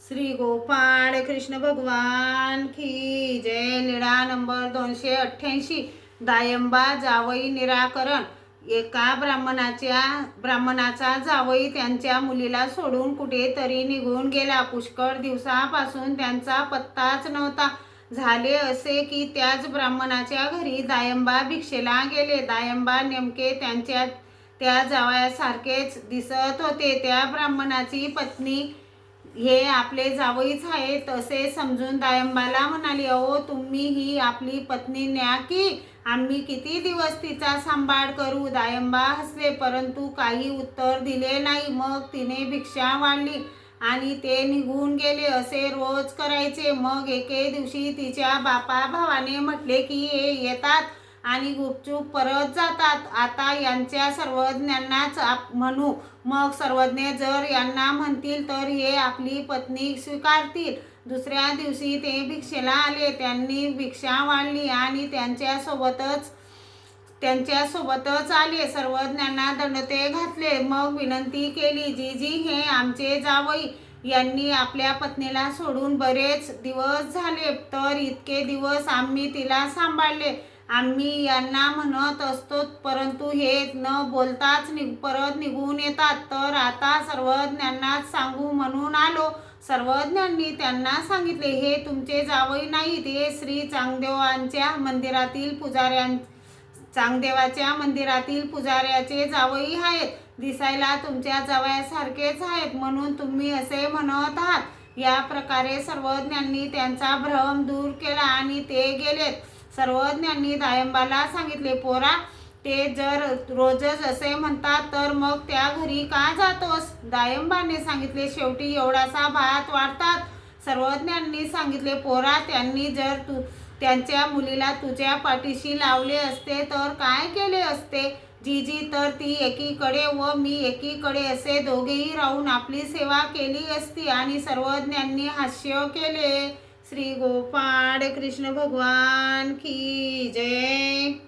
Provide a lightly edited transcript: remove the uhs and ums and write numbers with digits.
श्री गोपाळ कृष्ण भगवान की जय। लीळा नंबर 288। दायंबा जावई निराकरण। एका ब्राह्मणाचा जावई त्यांच्या मुलीला सोडून कुठेतरी निघून गेला। पुष्कळ दिवसापासून त्यांचा पत्ताच नव्हता। झाले असे की त्याच ब्राह्मणाच्या घरी दायंबा भिक्षेला गेले। दायंबा नेमके त्या जावयासारखेच दिसत होते। त्या ब्राह्मणाची पत्नी हे आपले जावईच आहेत असे समजून दायंबाला म्हणाली, अहो तुम्ही ही आपली पत्नी न्या की, आम्ही किती दिवस तिचा सांभाळ करू। दायंबा हसले परंतु काही उत्तर दिले नाही। मग तिने भिक्षा वाढली आणि ते निघून गेले। असे रोज करायचे। मग एके दिवशी तिच्या भावाने म्हटले की हे येतात आणि गुपचूप परत जातात, आता यांच्या सर्वज्ञांनाच म्हणू। मग सर्वज्ञ जर यांना म्हणतील तर हे आपली पत्नी स्वीकारतील। दुसऱ्या दिवशी ते भिक्षेला आले। त्यांनी भिक्षा वाढली आणि त्यांच्यासोबतच आले। सर्वज्ञांना दंडते घातले। मग विनंती केली, जीजी हे आमचे जावई, यांनी आपल्या पत्नीला सोडून बरेच दिवस झाले, तर इतके दिवस आम्ही तिला सांभाळले। आम्ही यांना म्हणत असतो परंतु हे न बोलताच परत निघून येतात, तर आता सर्वज्ञांनाच सांगू म्हणून आलो। सर्वज्ञांनी त्यांना सांगितले, हे तुमचे जावई नाहीत, हे श्री चांगदेवाच्या मंदिरातील पुजाऱ्याचे जावई आहेत। दिसायला तुमच्या जावयासारखेच आहेत म्हणून तुम्ही असे म्हणत आहात। या प्रकारे सर्वज्ञांनी त्यांचा भ्रम दूर केला आणि ते गेलेत। सर्वज्ञांनी दायंबाला सांगितले, पोरा ते जर रोजच असे म्हणतात तर मग त्या घरी का जातोस। दायंबाने सांगितले, शेवटी एवढासा भात वाढतात। सर्वज्ञांनी सांगितले, पोरा त्यांनी जर त्यांच्या मुलीला तुझ्या पाठीशी लावले असते तर काय केले असते। जीजी तर ती एकीकडे व मी एकीकडे असे दोघेही राहून आपली सेवा केली असती। आणि सर्वज्ञांनी हास्य केले। श्री गोपाळ कृष्ण भगवान की जय।